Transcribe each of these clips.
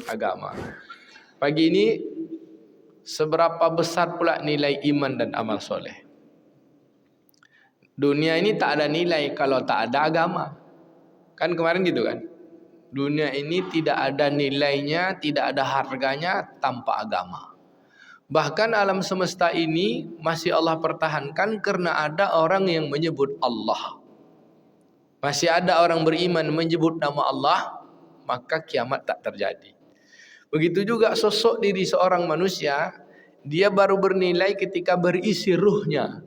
agama. Pagi ini, seberapa besar pula nilai iman dan amal soleh? Dunia ini tak ada nilai kalau tak ada agama. Kan kemarin gitu kan? Dunia ini tidak ada nilainya, tidak ada harganya tanpa agama. Bahkan alam semesta ini masih Allah pertahankan karena ada orang yang menyebut Allah. Masih ada orang beriman menyebut nama Allah, maka kiamat tak terjadi. Begitu juga sosok diri seorang manusia, dia baru bernilai ketika berisi ruhnya.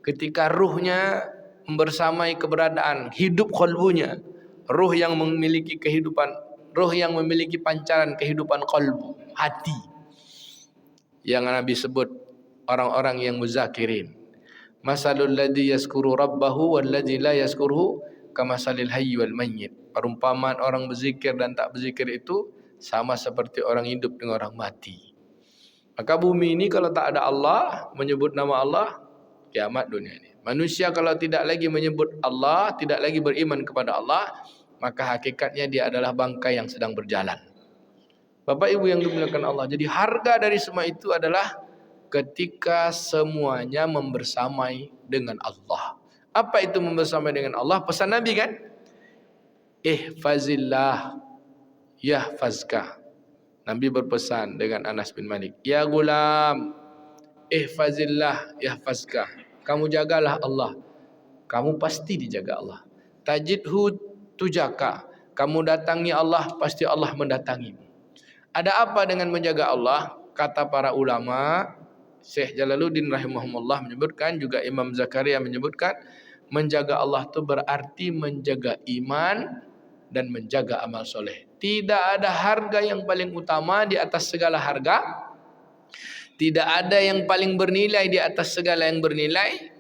Ketika ruhnya membersamai keberadaan, hidup qalbunya. Ruh yang memiliki kehidupan, ruh yang memiliki pancaran kehidupan qalbu, hati. Yang Nabi sebut orang-orang yang muzakirin. Masalul ladzi yazkuru rabbahu wal ladzi la yazkuruhu kamasalil hayy wal mayyit. Perumpamaan orang berzikir dan tak berzikir itu sama seperti orang hidup dengan orang mati. Maka bumi ini kalau tak ada Allah, menyebut nama Allah, kiamat dunia ini. Manusia kalau tidak lagi menyebut Allah, tidak lagi beriman kepada Allah, maka hakikatnya dia adalah bangkai yang sedang berjalan. Bapak Ibu yang dimuliakan Allah, jadi harga dari semua itu adalah ketika semuanya membersamai dengan Allah. Apa itu membersamai dengan Allah? Pesan Nabi kan? Ihfazillah yahfazka. Nabi berpesan dengan Anas bin Malik, ya gulam, ihfazillah yahfazka. Kamu jagalah Allah, kamu pasti dijaga Allah. Tajidhu tujaka. Kamu datangi Allah, pasti Allah mendatangimu. Ada apa dengan menjaga Allah? Kata para ulama, Syekh Jalaluddin rahimahumullah menyebutkan, juga Imam Zakaria menyebutkan, menjaga Allah itu berarti menjaga iman dan menjaga amal soleh. Tidak ada harga yang paling utama di atas segala harga. Tidak ada yang paling bernilai di atas segala yang bernilai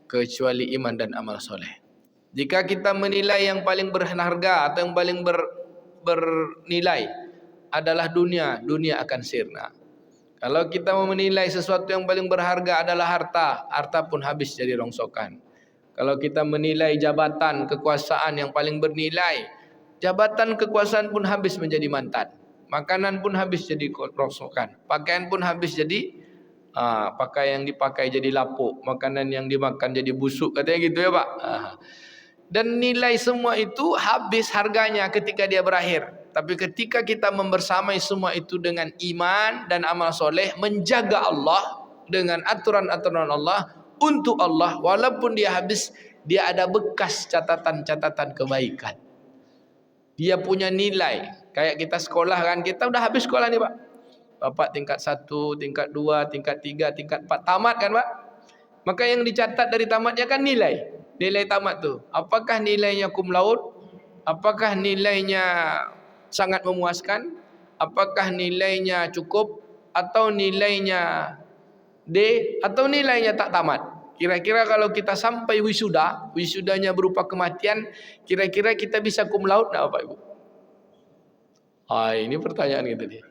kecuali iman dan amal soleh. Jika kita menilai yang paling berharga atau yang paling bernilai adalah dunia, dunia akan sirna. Kalau kita mau menilai sesuatu yang paling berharga adalah harta, harta pun habis jadi rongsokan. Kalau kita menilai jabatan, kekuasaan yang paling bernilai, jabatan, kekuasaan pun habis menjadi mantan. Makanan pun habis jadi rongsokan. Pakaian pun habis jadi pakaian yang dipakai jadi lapuk, makanan yang dimakan jadi busuk, katanya gitu ya Pak. Dan nilai semua itu habis harganya ketika dia berakhir. Tapi ketika kita membersamai semua itu dengan iman dan amal soleh, menjaga Allah dengan aturan-aturan Allah, untuk Allah, walaupun dia habis, dia ada bekas catatan-catatan kebaikan. Dia punya nilai. Kayak kita sekolah kan, kita udah habis sekolah nih Pak. Bapak tingkat 1, tingkat 2, tingkat 3, tingkat 4, tamat kan Pak? Maka yang dicatat dari tamatnya kan nilai. Nilai tamat tuh. Apakah nilainya cum laude? Apakah nilainya sangat memuaskan? Apakah nilainya cukup? Atau nilainya D? Atau nilainya tak tamat? Kira-kira kalau kita sampai wisuda, wisudanya berupa kematian, kira-kira kita bisa cum laude enggak Bapak Ibu? Ini pertanyaan gitu nih.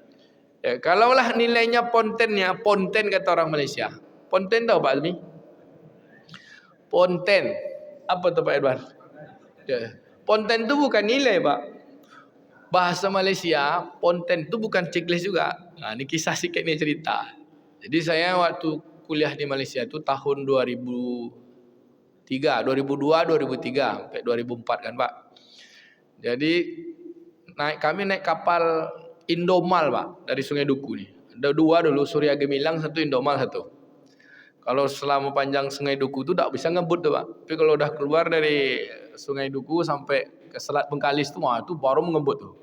Ya, kalaulah nilainya pontennya, ponten kata orang Malaysia. Ponten tahu Pak Azmi? Ponten. Apa tuh Pak Edwan? Ya. Ponten itu bukan nilai Pak. Bahasa Malaysia, ponten itu bukan checklist juga. Nah, ini kisah sikit nih cerita. Jadi saya waktu kuliah di Malaysia itu tahun 2003, 2002, 2003 sampai 2004 kan Pak. Jadi kami naik kapal Indomal Pak dari Sungai Duku nih. Ada dua dulu, Surya Gemilang satu, Indomal satu. Kalau selama panjang Sungai Duku itu tak bisa ngebut tuh Pak. Tapi kalau udah keluar dari Sungai Duku sampai ke Selat Bengkalis tuh, itu baru ngebut tuh.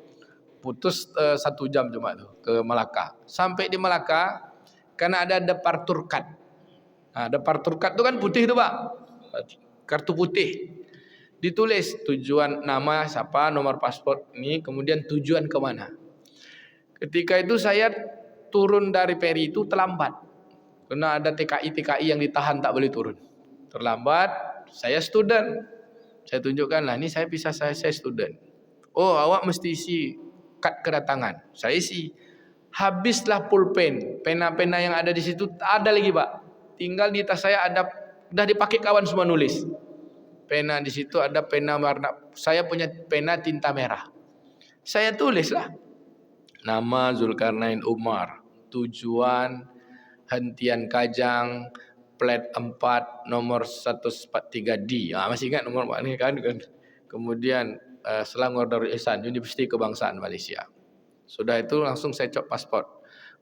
Putus 1 jam cuma tuh ke Melaka. Sampai di Melaka karena ada departurkat. Nah, departurkat itu kan putih tuh Pak. Kartu putih. Ditulis tujuan, nama siapa, nomor paspor ini, kemudian tujuan kemana. Ketika itu saya turun dari peri itu terlambat. Karena ada TKI yang ditahan tak boleh turun. Terlambat, saya student. Saya tunjukkan lah, ini saya pisah, saya student. Oh, awak mesti isi kad kedatangan. Saya isi. Habislah pulpen, pena-pena yang ada di situ tak ada lagi Pak. Tinggal di tas saya ada, udah dipakai kawan semua nulis. Pena di situ ada pena warna, saya punya pena tinta merah. Saya tulislah. Nama Zulkarnain Umar. Tujuan hentian Kajang, plat 4 nomor 143D. Masih ingat nomor ni kan? Kemudian Selangor Darul Ihsan, Universiti Kebangsaan Malaysia. Sudah itu langsung saya cop pasport.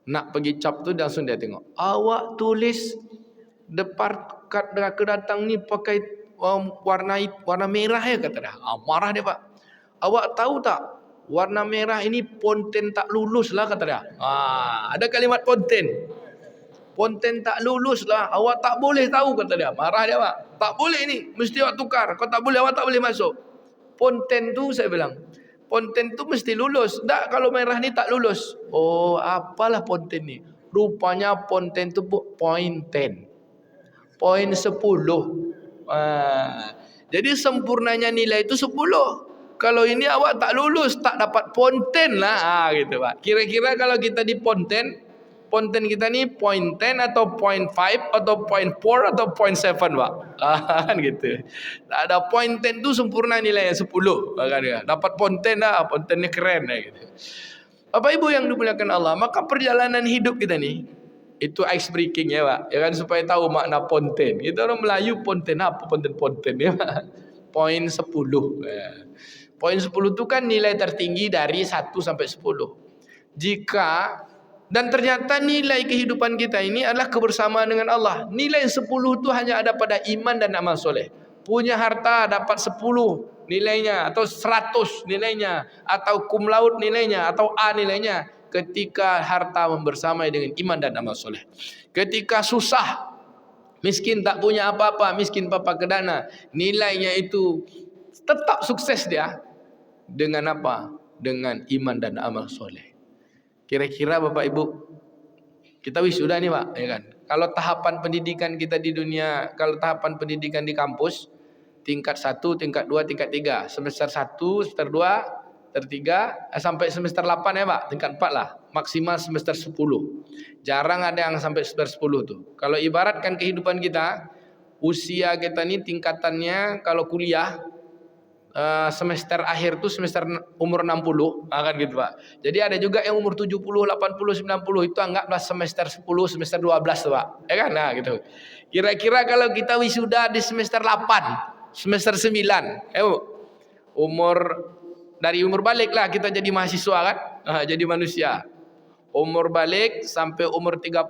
Nak pergi cop tu langsung dia tengok. Awak tulis depan kad kedatang ni pakai warna merah ya, kata dia. Marah dia, Pak. Awak tahu tak? Warna merah ini ponten tak lulus lah, kata dia. Ada kalimat ponten. Ponten tak lulus lah. Awak tak boleh tahu, kata dia. Marah dia, Pak. Tak boleh ni. Mesti awak tukar. Kalau tak boleh, awak tak boleh masuk. Ponten tu saya bilang. Ponten tu mesti lulus. Tak, kalau merah ni tak lulus. Oh, apalah ponten ni? Rupanya ponten tu point 10. Poin 10. Jadi sempurnanya nilai itu 10. Kalau ini awak tak lulus, tak dapat ponten lah. Gitu, Pak. Kira-kira kalau kita di ponten kita ni point 10 atau point 5 atau point 4 atau point 7, Pak. Kan gitu. Tak ada point 10 tu sempurna nilainya 10. Kan, dapat ponten lah, ponten ni keren lah gitu. Bapak Ibu yang dimuliakan Allah, maka perjalanan hidup kita ni itu ice breaking ya, Pak. Ya kan, supaya tahu makna ponten. Kita orang Melayu ponten apa, ponten ya, Pak. Poin 10. Poin 10 itu kan nilai tertinggi dari 1 sampai 10. Dan ternyata nilai kehidupan kita ini adalah kebersamaan dengan Allah. Nilai 10 itu hanya ada pada iman dan amal soleh. Punya harta dapat 10 nilainya, atau 100 nilainya, atau cum laude nilainya, atau A nilainya, ketika harta membersamai dengan iman dan amal soleh. Ketika susah, miskin tak punya apa-apa, miskin papa kedana, nilainya itu tetap sukses dia. Dengan apa? Dengan iman dan amal soleh. Kira-kira Bapak Ibu, kita wisuda nih, Pak, ya kan? Kalau tahapan pendidikan kita di dunia, kalau tahapan pendidikan di kampus, tingkat 1, tingkat 2, tingkat 3. Semester 1, semester 2, semester 3, sampai semester 8 ya, Pak. Tingkat 4 lah. Maksimal semester 10. Jarang ada yang sampai semester 10 tuh. Kalau ibaratkan kehidupan kita, usia kita nih tingkatannya kalau kuliah, semester akhir tuh semester umur 60, kan gitu, Pak. Jadi ada juga yang umur 70, 80, 90, itu anggaplah semester 10, semester 12 tuh, Pak. Ya kan? Nah, gitu. Kira-kira kalau kita wisuda di semester 8, semester 9, dari umur balik lah kita jadi mahasiswa kan? Jadi manusia. Umur balik sampai umur 30,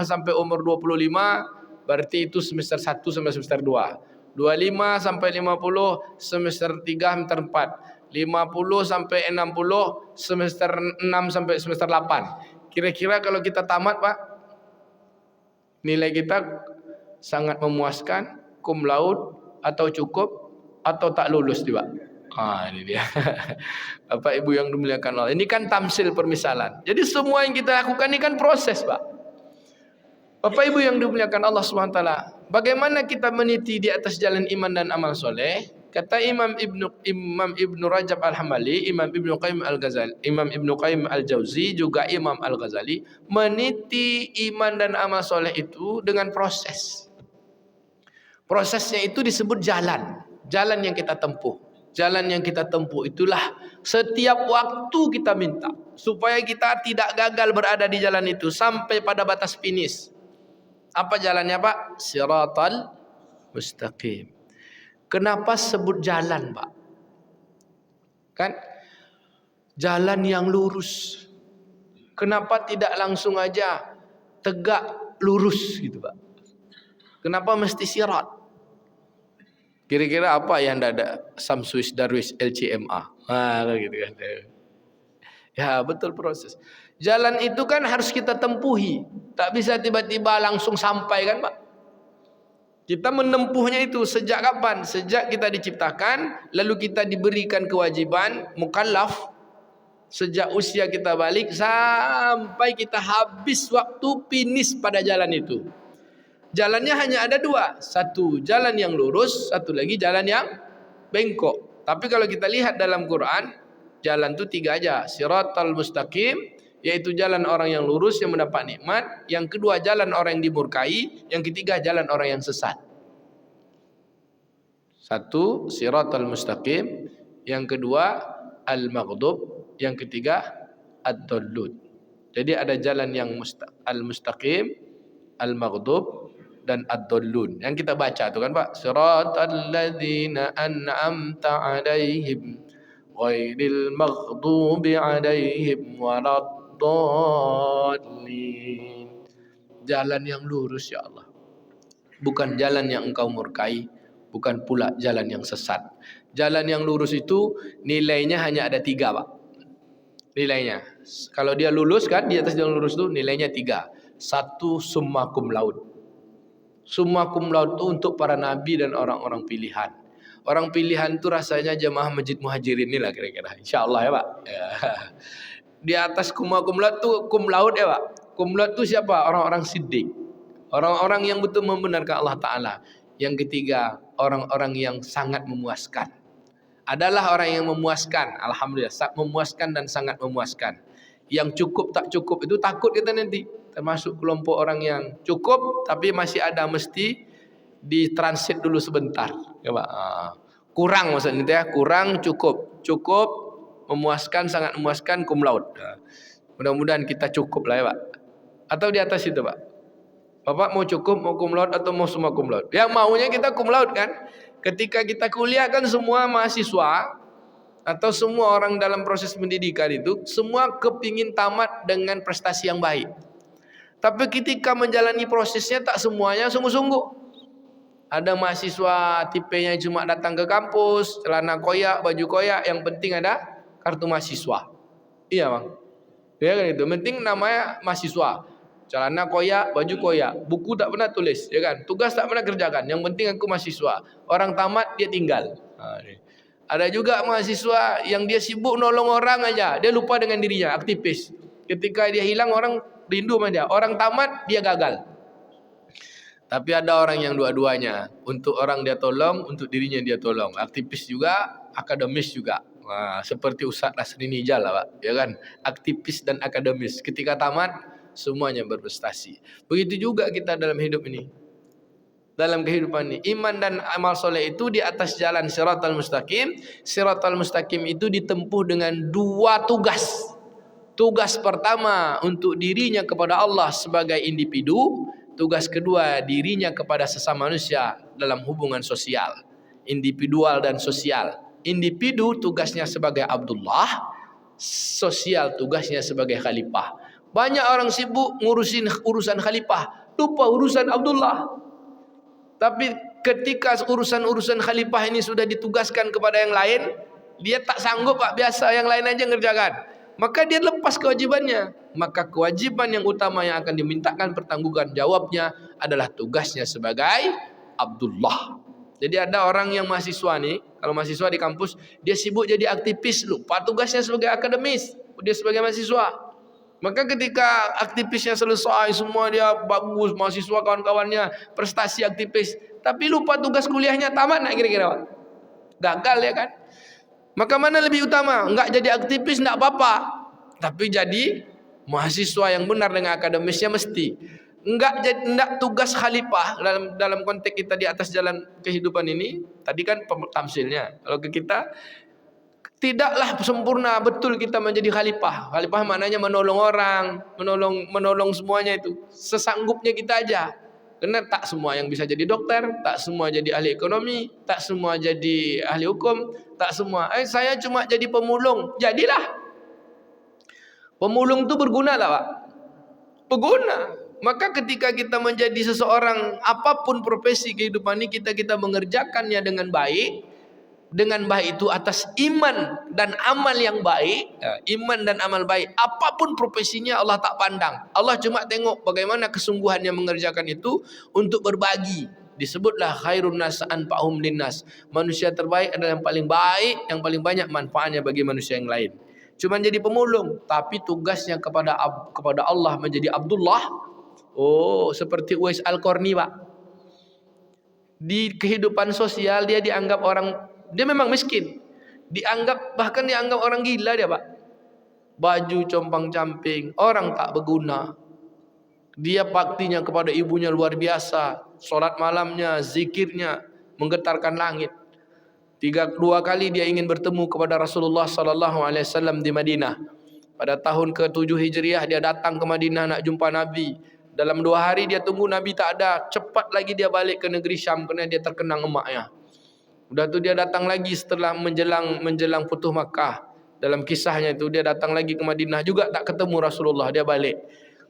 sampai umur 25, berarti itu semester 1 sampai semester 2. 25 sampai 50 semester 3 semester 4. 50 sampai 60 semester 6 sampai semester 8. Kira-kira kalau kita tamat, Pak, nilai kita sangat memuaskan, cum laude atau cukup atau tak lulus, Pak. Ini dia. Bapak Ibu yang dimuliakan Allah. Ini kan tamsil permisalan. Jadi semua yang kita lakukan ini kan proses, Pak. Bapak Ibu yang dimuliakan Allah SWT, bagaimana kita meniti di atas jalan iman dan amal soleh? Kata Imam Ibnu Rajab Al-Hambali, Imam Ibnu Qayyim Al-Ghazali, Imam Ibnu Qayyim Al-Jauzi, juga Imam Al-Ghazali, meniti iman dan amal soleh itu dengan proses. Prosesnya itu disebut jalan. Jalan yang kita tempuh. Jalan yang kita tempuh itulah setiap waktu kita minta supaya kita tidak gagal berada di jalan itu sampai pada batas finish. Apa jalannya, Pak? Siratal mustaqim. Kenapa sebut jalan, Pak? Kan jalan yang lurus. Kenapa tidak langsung aja tegak lurus gitu, Pak? Kenapa mesti sirat? Kira-kira apa yang ada Samswiss Darwish LCMA? Gitu kan. Ya, betul proses. Jalan itu kan harus kita tempuhi. Tak bisa tiba-tiba langsung sampai kan, Pak? Kita menempuhnya itu sejak kapan? Sejak kita diciptakan, lalu kita diberikan kewajiban mukallaf. Sejak usia kita balik sampai kita habis waktu finish pada jalan itu. Jalannya hanya ada 2. Satu jalan yang lurus, satu lagi jalan yang bengkok. Tapi kalau kita lihat dalam Quran, jalan itu 3 aja. Siratal mustaqim, yaitu jalan orang yang lurus yang mendapat nikmat. Yang kedua jalan orang yang dimurkai. Yang ketiga jalan orang yang sesat. 1 siratal mustaqim, yang kedua al-maghdub, yang ketiga ad-dallun. Jadi ada jalan yang al-mustaqim, al-maghdub dan ad-dallun. Yang kita baca tu kan Pak, siratal ladzina an'amta 'alaihim ghairil maghdubi 'alaihim waladdallin. Jalan yang lurus ya Allah. Bukan jalan yang engkau murkai, bukan pula jalan yang sesat. Jalan yang lurus itu nilainya hanya ada 3 Pak. Nilainya. Kalau dia lulus kan, di atas jalan lurus itu nilainya 3. 1 summa cum laude. Summa cum laude itu untuk para nabi dan orang-orang pilihan. Orang pilihan itu rasanya jemaah Masjid Muhajirin inilah kira-kira. InsyaAllah ya Pak. Ya. Di atas summa cum laude itu cum laude ya Pak. Cum laude itu siapa? Orang-orang siddiq. Orang-orang yang betul membenarkan Allah Ta'ala. Yang ketiga, orang-orang yang sangat memuaskan. Adalah orang yang memuaskan, alhamdulillah, memuaskan dan sangat memuaskan. Yang cukup tak cukup itu takut kita nanti, termasuk kelompok orang yang cukup tapi masih ada, mesti ditransit dulu sebentar, ya Pak. Kurang maksudnya ya, kurang cukup, cukup memuaskan, sangat memuaskan, cum laude. Mudah-mudahan kita cukup lah ya Pak. Atau di atas itu Pak. Bapak mau cukup, mau cum laude atau mau semua cum laude? Yang maunya kita cum laude kan? Ketika kita kuliah kan semua mahasiswa atau semua orang dalam proses pendidikan itu semua kepingin tamat dengan prestasi yang baik. Tapi ketika menjalani prosesnya tak semuanya sungguh-sungguh. Ada mahasiswa tipenya cuma datang ke kampus, celana koyak, baju koyak, yang penting ada kartu mahasiswa. Iya Bang. Ya kan itu, penting namanya mahasiswa. Celana koyak, baju koyak, buku tak pernah tulis, ya kan? Tugas tak pernah kerjakan. Yang penting aku mahasiswa. Orang tamat dia tinggal. Ada juga mahasiswa yang dia sibuk nolong orang aja, dia lupa dengan dirinya, aktivis. Ketika dia hilang orang rindu sama dia. Orang tamat dia gagal. Tapi ada orang yang dua-duanya. Untuk orang dia tolong, untuk dirinya dia tolong. Aktivis juga, akademis juga. Nah, seperti Ustaz Nasri Nijal lah Pak, ya kan? Aktivis dan akademis. Ketika tamat semuanya berprestasi. Begitu juga kita dalam hidup ini. Dalam kehidupan ini, iman dan amal soleh itu di atas jalan siratal mustaqim. Siratal mustaqim itu ditempuh dengan 2 tugas. Tugas pertama untuk dirinya kepada Allah sebagai individu. Tugas kedua dirinya kepada sesama manusia dalam hubungan sosial. Individual dan sosial. Individu tugasnya sebagai Abdullah. Sosial tugasnya sebagai khalifah. Banyak orang sibuk ngurusin urusan khalifah, lupa urusan Abdullah. Tapi ketika urusan-urusan khalifah ini sudah ditugaskan kepada yang lain, dia tak sanggup Pak, biasa yang lain aja ngerjakan. Maka dia lepas kewajibannya. Maka kewajiban yang utama yang akan dimintakan pertanggungjawaban jawabnya adalah tugasnya sebagai Abdullah. Jadi ada orang yang mahasiswa nih, kalau mahasiswa di kampus, dia sibuk jadi aktivis, lupa tugasnya sebagai akademis, dia sebagai mahasiswa. Maka ketika aktivisnya selesai, semua dia bagus, mahasiswa kawan-kawannya prestasi aktivis, tapi lupa tugas kuliahnya, tamat nak kira-kira? Gagal ya kan? Maka mana lebih utama? Enggak jadi aktivis enggak apa-apa, tapi jadi mahasiswa yang benar dengan akademisnya mesti. Enggak tugas khalifah dalam konteks kita di atas jalan kehidupan ini. Tadi kan tamsilnya. Kalau ke kita, tidaklah sempurna betul kita menjadi khalifah. Khalifah maknanya menolong orang, menolong semuanya itu. Sesanggupnya kita aja. Karena tak semua yang bisa jadi dokter, tak semua jadi ahli ekonomi, tak semua jadi ahli hukum, tak semua. Saya cuma jadi pemulung. Jadilah. Pemulung itu berguna tak Pak? Berguna. Maka ketika kita menjadi seseorang, apapun profesi kehidupan ini, kita mengerjakannya dengan baik. Dengan baik itu atas iman dan amal yang baik. Iman dan amal baik, apapun profesinya Allah tak pandang. Allah cuma tengok bagaimana kesungguhannya mengerjakan itu untuk berbagi. Disebutlah khairun nas anfa'uhum linnas. Manusia terbaik adalah yang paling baik, yang paling banyak manfaatnya bagi manusia yang lain. Cuma jadi pemulung, tapi tugasnya kepada Allah menjadi Abdullah. Oh, seperti Uwais Al-Qarni Pak. Di kehidupan sosial dia dianggap orang, dia memang miskin, bahkan dianggap orang gila dia Pak. Baju compang-camping, orang tak berguna. Dia baktinya kepada ibunya luar biasa. Solat malamnya, zikirnya menggetarkan langit. 2 kali dia ingin bertemu kepada Rasulullah SAW di Madinah. Pada tahun ke-7 Hijriah dia datang ke Madinah nak jumpa Nabi. Dalam 2 hari dia tunggu Nabi tak ada. Cepat lagi dia balik ke negeri Syam kerana dia terkenang emaknya. Sudah tu dia datang lagi setelah menjelang Futuh Makkah. Dalam kisahnya itu dia datang lagi ke Madinah juga tak ketemu Rasulullah, dia balik.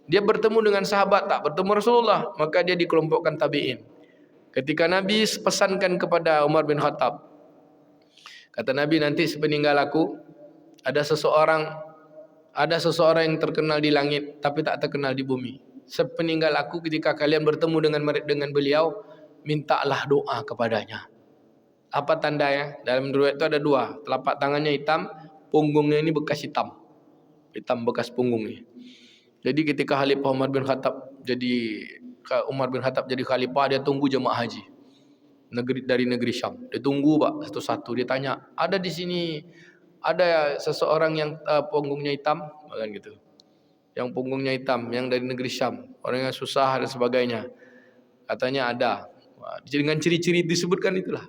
Dia bertemu dengan sahabat tak bertemu Rasulullah, maka dia dikelompokkan tabi'in. Ketika Nabi pesankan kepada Umar bin Khattab, kata Nabi, nanti sepeninggal aku ada seseorang yang terkenal di langit tapi tak terkenal di bumi. Sepeninggal aku, ketika kalian bertemu dengan beliau, mintalah doa kepadanya. Apa tandanya? Dalam riwayat itu ada 2. Telapak tangannya hitam, punggungnya ini bekas hitam. Hitam bekas punggungnya. Jadi ketika Khalifah Umar bin Khattab jadi khalifah, dia tunggu jemaah haji dari negeri Syam. Dia tunggu pak satu-satu. Dia tanya, ada di sini ada seseorang yang punggungnya hitam, kan gitu. Yang punggungnya hitam, yang dari negeri Syam, orang yang susah dan sebagainya. Katanya ada. Dengan ciri-ciri disebutkan itulah.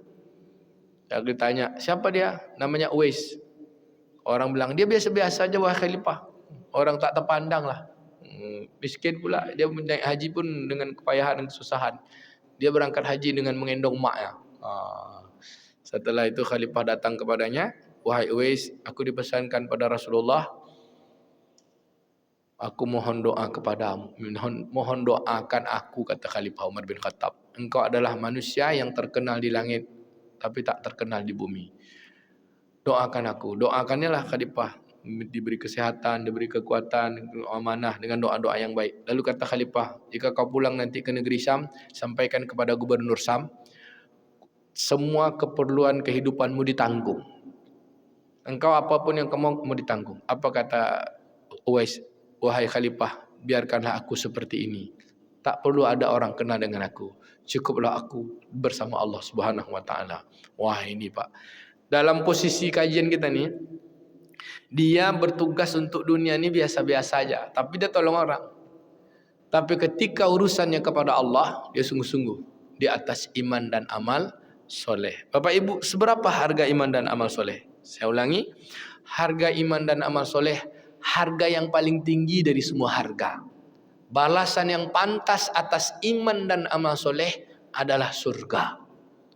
Dia ditanya, siapa dia? Namanya Uwais. Orang bilang, dia biasa-biasa aja wahai khalifah. Orang tak terpandang lah. Miskin pula. Dia naik haji pun dengan kepayahan dan kesusahan. Dia berangkat haji dengan mengendong maknya. Setelah itu khalifah datang kepadanya, wahai Uwais, aku dipesankan pada Rasulullah, aku mohon doa kepadamu. Mohon doakan aku, kata Khalifah Umar bin Khattab. Engkau adalah manusia yang terkenal di langit tapi tak terkenal di bumi. Doakan aku. Doakannya lah khalifah, diberi kesehatan, diberi kekuatan, amanah dengan doa-doa yang baik. Lalu kata khalifah, jika kau pulang nanti ke negeri Syam, sampaikan kepada gubernur Syam, semua keperluan kehidupanmu ditanggung. Engkau apapun yang kamu mau ditanggung. Apa kata Uwais? Wahai khalifah, biarkanlah aku seperti ini. Tak perlu ada orang kenal dengan aku. Cukuplah aku bersama Allah Subhanahu wa taala. Wah, ini Pak. Dalam posisi kajian kita ni, dia bertugas untuk dunia ni biasa-biasa saja, tapi dia tolong orang. Tapi ketika urusannya kepada Allah, dia sungguh-sungguh di atas iman dan amal soleh. Bapak Ibu, seberapa harga iman dan amal soleh? Saya ulangi, harga iman dan amal soleh, harga yang paling tinggi dari semua harga. Balasan yang pantas atas iman dan amal soleh adalah surga.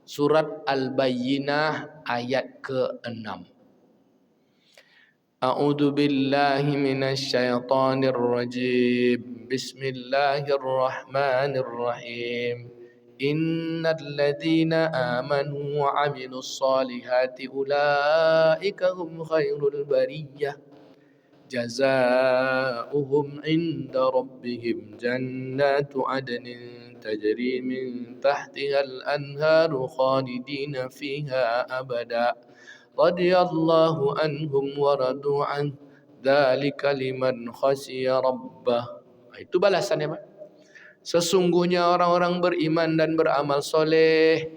Surat Al-Bayyinah ayat ke-6. A'udzu billahi minasy syaithanir rajim. Bismillahirrahmanirrahim. Innal ladzina amanu wa 'amilus solihati ulaika hum khairul bariyah. جزاؤهم عند ربهم جنات عدن تجري من تحتها الأنهار خالدين فيها أبدا رضي الله عنهم ورضوا عنه ذلك لمن خشي ربه. Itu balasannya Pak. Sesungguhnya orang-orang beriman dan beramal soleh,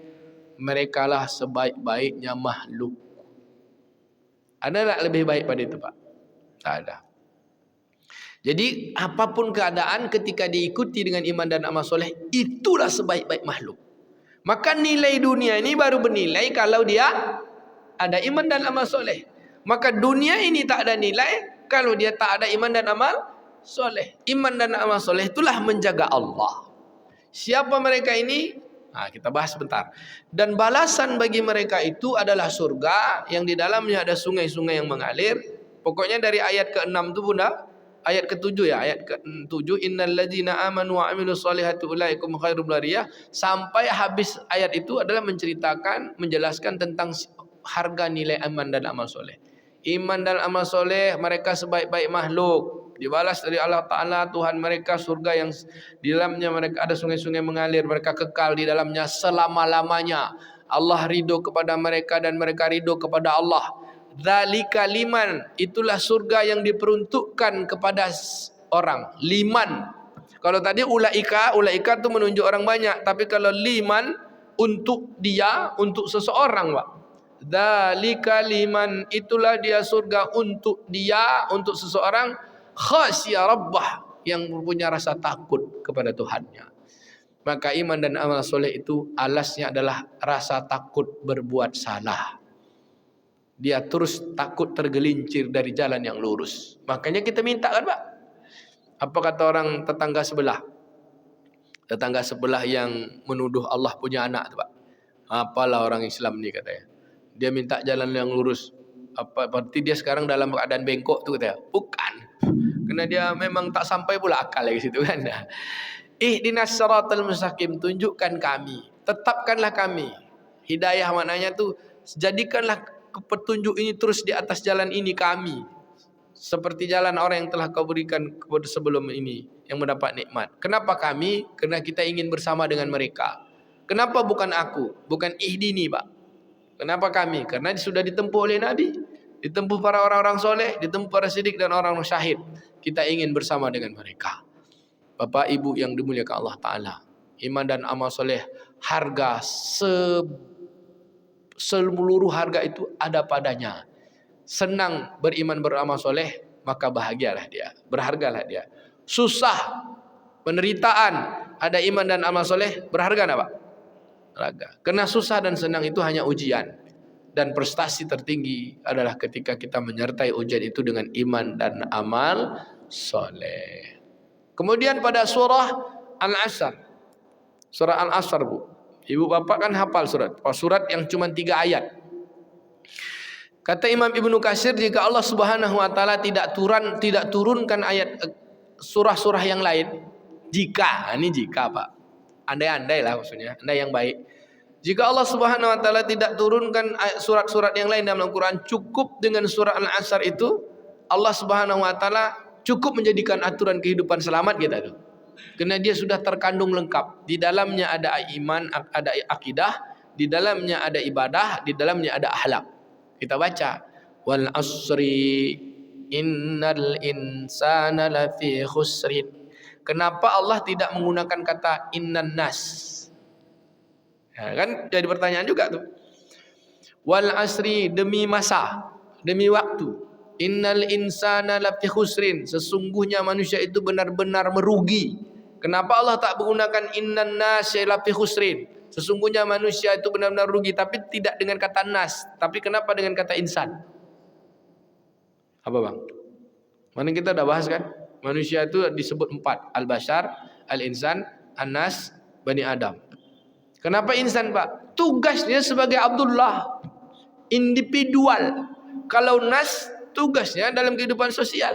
merekalah sebaik-baiknya makhluk. Ada tak lebih baik pada itu Pak? Tak ada. Jadi apapun keadaan ketika diikuti dengan iman dan amal soleh, itulah sebaik-baik makhluk. Maka nilai dunia ini baru bernilai kalau dia ada iman dan amal soleh. Maka dunia ini tak ada nilai kalau dia tak ada iman dan amal soleh. Iman dan amal soleh itulah menjaga Allah. Siapa mereka ini? Kita bahas sebentar. Dan balasan bagi mereka itu adalah surga yang di dalamnya ada sungai-sungai yang mengalir. Pokoknya dari ayat ke-6 itu Bunda, ayat ke-7 ya, ayat ke-7, innal ladzina amanu wa 'amilus solihati ulaikum khairul bariyah, sampai habis ayat itu adalah menjelaskan tentang harga nilai iman dan amal soleh. Iman dan amal soleh, mereka sebaik-baik makhluk. Dibalas dari Allah Ta'ala, Tuhan mereka, surga yang di dalamnya mereka ada sungai-sungai mengalir, mereka kekal di dalamnya selama-lamanya. Allah ridho kepada mereka dan mereka ridho kepada Allah. Dzalika liman, itulah surga yang diperuntukkan kepada orang. Liman. Kalau tadi ulaika itu menunjuk orang banyak, tapi kalau liman untuk dia, untuk seseorang, Pak. Dzalika liman, itulah dia surga untuk dia, untuk seseorang khasya rabbah, yang mempunyai rasa takut kepada Tuhannya. Maka iman dan amal soleh itu alasnya adalah rasa takut berbuat salah. Dia terus takut tergelincir dari jalan yang lurus. Makanya kita minta kan Pak. Apa kata orang tetangga sebelah? Tetangga sebelah yang menuduh Allah punya anak tu Pak. Apalah orang Islam ni katanya. Dia minta jalan yang lurus. Apa berarti dia sekarang dalam keadaan bengkok tu katanya? Bukan. Karena dia memang tak sampai pula akal ke situ kan. Ihdinas siratal mustaqim, tunjukkan kami, tetapkanlah kami. Hidayah maknanya tu jadikanlah petunjuk ini terus di atas jalan ini kami. Seperti jalan orang yang telah kau berikan kepada sebelum ini yang mendapat nikmat. Kenapa kami? Karena kita ingin bersama dengan mereka. Kenapa bukan aku? Bukan ihdini Pak. Kenapa kami? Karena sudah ditempuh oleh Nabi, ditempuh para orang-orang soleh, ditempuh para siddiq dan orang-orang syahid. Kita ingin bersama dengan mereka. Bapak Ibu yang dimuliakan Allah Ta'ala, iman dan amal soleh, harga seluruh harga itu ada padanya. Senang beriman beramal soleh, maka bahagialah dia, berhargalah dia. Susah, penderitaan, ada iman dan amal soleh, berharga enggak Pak? Berharga. Karena susah dan senang itu hanya ujian. Dan prestasi tertinggi adalah ketika kita menyertai ujian itu dengan iman dan amal soleh. Kemudian pada surah Al-Asr. Surah Al-Asr Bu. Ibu bapak kan hafal surat. Surat yang cuma 3 ayat. Kata Imam Ibnu Katsir, jika Allah Subhanahu wa taala tidak turunkan ayat surah-surah yang lain, ini jika Pak. Andai-andai lah maksudnya, andai yang baik. Jika Allah Subhanahu wa taala tidak turunkan surat-surat yang lain dalam Al-Qur'an, cukup dengan surah Al-Asr itu, Allah Subhanahu wa taala cukup menjadikan aturan kehidupan selamat kita tuh. Karena dia sudah terkandung lengkap. Di dalamnya ada iman, ada akidah, di dalamnya ada ibadah, di dalamnya ada akhlak. Kita baca, wal asri innal insana lafi khusrin. Kenapa Allah tidak menggunakan kata innan nas? Ya, kan jadi pertanyaan juga tuh. Wal asri, demi masa, demi waktu. Innal insana lafi khusrin, sesungguhnya manusia itu benar-benar merugi. Kenapa Allah tak menggunakan innan nasya lafi khusrin? Sesungguhnya manusia itu benar-benar rugi, tapi tidak dengan kata nas, tapi kenapa dengan kata insan? Apa Bang? Mana kita dah bahas kan? Manusia itu disebut 4, al-bashar, al-insan, an-nas, bani Adam. Kenapa insan Pak? Tugasnya sebagai Abdullah, individual. Kalau nas, tugasnya dalam kehidupan sosial.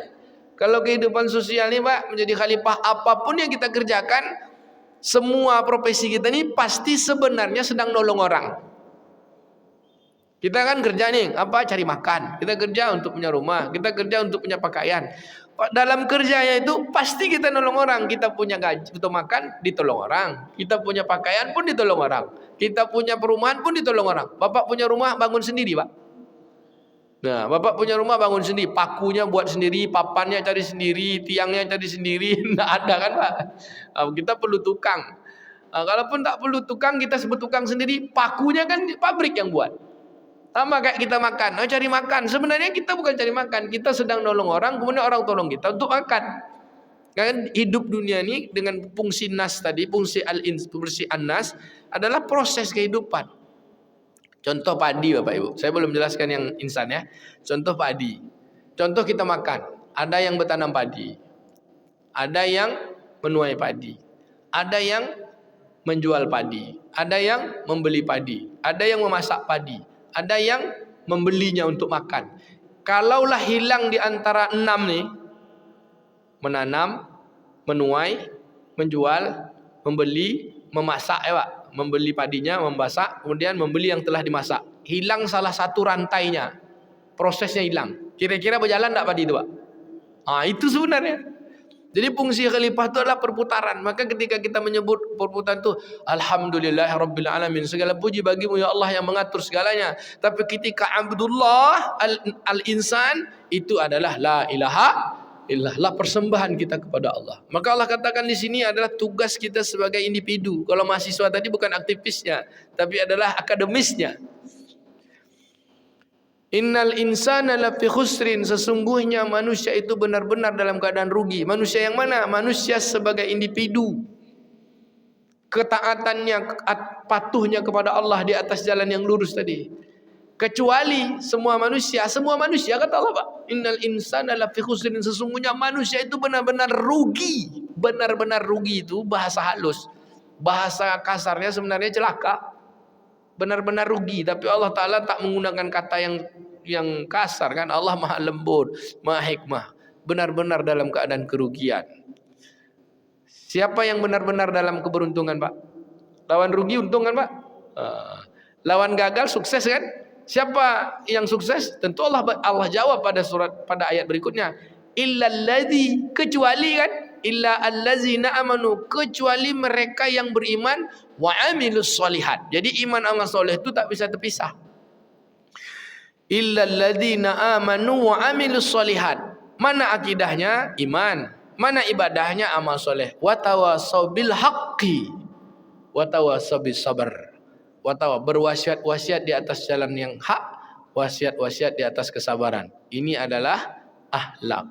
Kalau kehidupan sosial ini Pak, menjadi khalifah, apapun yang kita kerjakan, semua profesi kita ini pasti sebenarnya sedang nolong orang. Kita kan kerja nih, apa? Cari makan. Kita kerja untuk punya rumah, kita kerja untuk punya pakaian. Dalam kerjanya itu pasti kita nolong orang. Kita punya gaji untuk makan, ditolong orang. Kita punya pakaian pun ditolong orang. Kita punya perumahan pun ditolong orang. Bapak punya rumah, bangun sendiri Pak. Nah, bapak punya rumah bangun sendiri, pakunya buat sendiri, papannya cari sendiri, tiangnya cari sendiri, tidak ada kan Pak? Kita perlu tukang. Kalaupun tak perlu tukang, kita sebut tukang sendiri, pakunya kan pabrik yang buat. Sama kayak kita makan, cari makan. Sebenarnya kita bukan cari makan, kita sedang nolong orang, kemudian orang tolong kita untuk makan. Kan hidup dunia ini dengan fungsi nas tadi, fungsi an-nas adalah proses kehidupan. Contoh padi Bapak Ibu. Saya belum jelaskan yang insan ya. Contoh padi. Contoh kita makan. Ada yang bertanam padi. Ada yang menuai padi. Ada yang menjual padi. Ada yang membeli padi. Ada yang memasak padi. Ada yang membelinya untuk makan. Kalaulah hilang di antara 6 nih. Menanam, menuai, menjual, membeli, memasak ya Pak. Membeli padinya, memasak, kemudian membeli yang telah dimasak. Hilang salah satu rantainya. Prosesnya hilang. Kira-kira berjalan tak padi itu Pak? Itu sebenarnya. Jadi fungsi khalifah itu adalah perputaran. Maka ketika kita menyebut perputaran itu, Alhamdulillahirabbil alamin. Segala puji bagimu ya Allah yang mengatur segalanya. Tapi ketika Abdullah al-insan itu adalah la ilaha illallah, persembahan kita kepada Allah. Maka Allah katakan di sini adalah tugas kita sebagai individu. Kalau mahasiswa tadi bukan aktivisnya, tapi adalah akademisnya. Innal insana lafi khusrin, sesungguhnya manusia itu benar-benar dalam keadaan rugi. Manusia yang mana? Manusia sebagai individu. Ketaatannya, patuhnya kepada Allah di atas jalan yang lurus tadi. Kecuali semua manusia kata Allah, Pak. Innal insana lafi khusrin, sesungguhnya manusia itu benar-benar rugi. Benar-benar rugi itu bahasa halus. Bahasa kasarnya sebenarnya celaka. Benar-benar rugi, tapi Allah Taala tak menggunakan kata yang kasar kan. Allah Maha lembut, Maha hikmah. Benar-benar dalam keadaan kerugian. Siapa yang benar-benar dalam keberuntungan, Pak? Lawan rugi untung kan, Pak? Lawan gagal sukses kan? Siapa yang sukses? Tentu Allah jawab pada ayat berikutnya. Illalladzi, kecuali kan? Illa allazina amanu, kecuali mereka yang beriman wa amilus solihat. Jadi iman amal soleh itu tak bisa terpisah. Illalladzina amanu wa amilus solihat. Mana akidahnya? Iman. Mana ibadahnya? Amal soleh. Wa tawasaw bil haqqi wa tawasaw bis sabr. Berwasiat-wasiat di atas jalan yang hak, wasiat-wasiat di atas kesabaran. Ini adalah akhlak.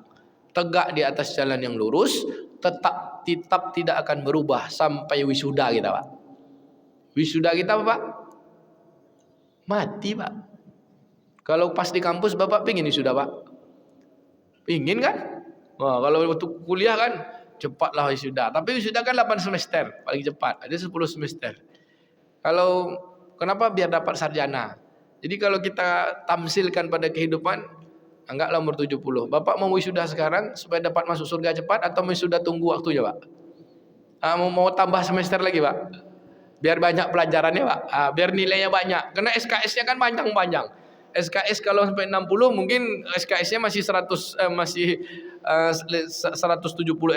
Tegak di atas jalan yang lurus, tetap tidak akan berubah sampai wisuda kita, Pak. Wisuda kita apa, Pak? Mati, Pak. Kalau pas di kampus Bapak pingin wisuda, Pak? Pingin kan? Wah, kalau waktu kuliah kan cepatlah wisuda. Tapi wisuda kan 8 semester, paling cepat. Ada 10 semester. Kalau kenapa? Biar dapat sarjana. Jadi kalau kita tamsilkan pada kehidupan, anggaplah umur 70. Bapak mau wisuda sekarang supaya dapat masuk surga cepat, atau mau wisuda tunggu waktunya, Pak? Mau tambah semester lagi, Pak? Biar banyak pelajarannya, Pak. Biar nilainya banyak. Karena SKS-nya kan panjang-panjang. SKS kalau sampai 60 mungkin SKS-nya masih 170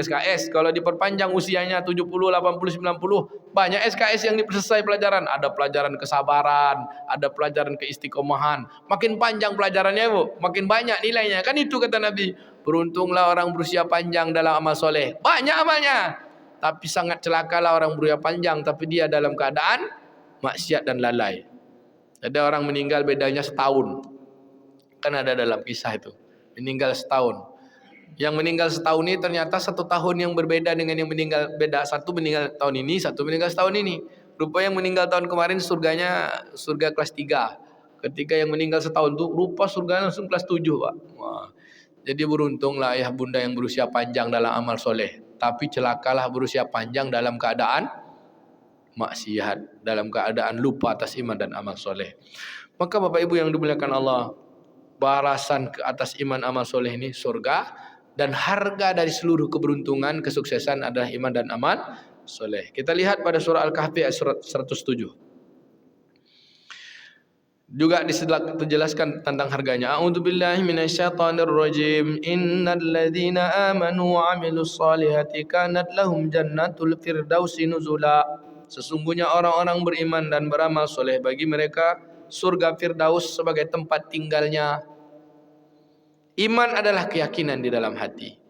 SKS. Kalau diperpanjang usianya 70, 80, 90, banyak SKS yang selesai pelajaran. Ada pelajaran kesabaran, ada pelajaran keistiqomahan. Makin panjang pelajarannya, Bu, makin banyak nilainya. Kan itu kata Nabi, beruntunglah orang berusia panjang dalam amal soleh. Banyak amalnya. Tapi sangat celakalah orang berusia panjang tapi dia dalam keadaan maksiat dan lalai. Ada orang meninggal bedanya setahun. Kan ada dalam kisah itu. Meninggal setahun. Yang meninggal setahun ini ternyata 1 tahun yang berbeda dengan yang meninggal beda. Satu meninggal tahun ini, satu meninggal setahun ini. Rupa yang meninggal tahun kemarin surga kelas 3. Ketika yang meninggal setahun itu rupa surganya langsung kelas 7, Pak. Wah. Jadi beruntunglah ayah bunda yang berusia panjang dalam amal soleh. Tapi celakalah berusia panjang dalam keadaan maksiat, dalam keadaan lupa atas iman dan amal soleh. Maka Bapak Ibu yang dimuliakan Allah, balasan ke atas iman amal soleh ini surga, dan harga dari seluruh keberuntungan kesuksesan adalah iman dan amal soleh. Kita lihat pada surah Al-Kahfi ayat 107. Juga dijelaskan tentang harganya. A'udzubillahi minasyaitonirrajim. Innal ladzina amanu wa 'amilus solihati kanat lahum jannatul firdausi nuzula. Sesungguhnya orang-orang beriman dan beramal soleh, bagi mereka surga Firdaus sebagai tempat tinggalnya. Iman adalah keyakinan di dalam hati.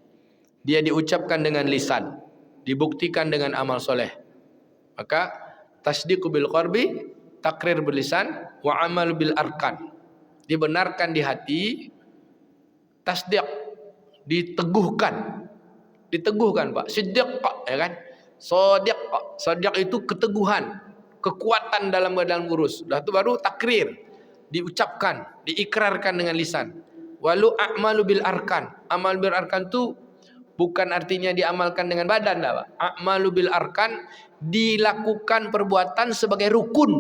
Dia diucapkan dengan lisan, dibuktikan dengan amal soleh. Maka tasdiqu bil qalbi, takrir berlisan, wa amal bil arkan. Dibenarkan di hati, tasdiq diteguhkan. Diteguhkan, Pak. Siddiq, ya kan? Sadiq itu keteguhan, kekuatan dalam badan lurus. Dah itu baru takrir, diucapkan, diikrarkan dengan lisan. Walu a'malu bil arkan. Amal bil arkan itu bukan artinya diamalkan dengan badan, Pak. A'malu bil arkan dilakukan perbuatan sebagai rukun.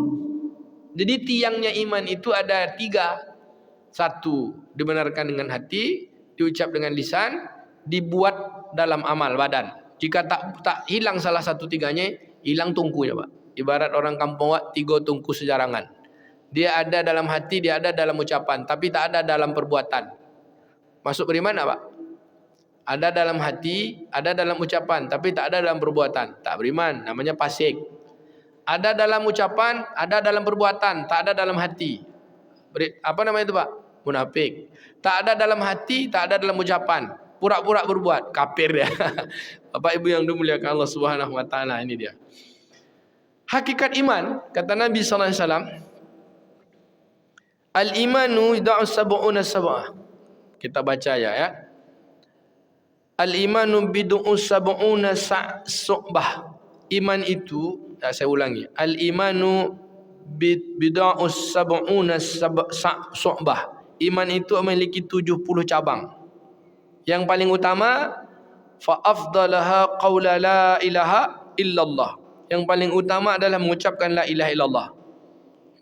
Jadi tiangnya iman itu ada 3. 1, dibenarkan dengan hati, diucap dengan lisan, dibuat dalam amal badan. Jika tak hilang salah satu 3-nya, hilang tungkunya, Pak. Ibarat orang kampung, Pak, 3 tungku sejarangan. Dia ada dalam hati, dia ada dalam ucapan, tapi tak ada dalam perbuatan. Masuk beriman tak, Pak? Ada dalam hati, ada dalam ucapan, tapi tak ada dalam perbuatan. Tak beriman, namanya fasik. Ada dalam ucapan, ada dalam perbuatan, tak ada dalam hati. Apa namanya itu, Pak? Munafik. Tak ada dalam hati, tak ada dalam ucapan. Pura-pura berbuat, kafir dia. Bapak Ibu yang dimuliakan Allah Subhanahu wa taala, ini dia. Hakikat iman, kata Nabi sallallahu alaihi wasallam, al-imanu yad'u sab'una sab'ah. Kita baca ya. Al-imanu bid'u sab'una su'bah. Iman itu, saya ulangi. Al-imanu bid'us sab'una su'bah. Iman itu memiliki 70 cabang. Yang paling utama fa afdalaha qaula la ilaha illallah. Yang paling utama adalah mengucapkan la ilaha illallah.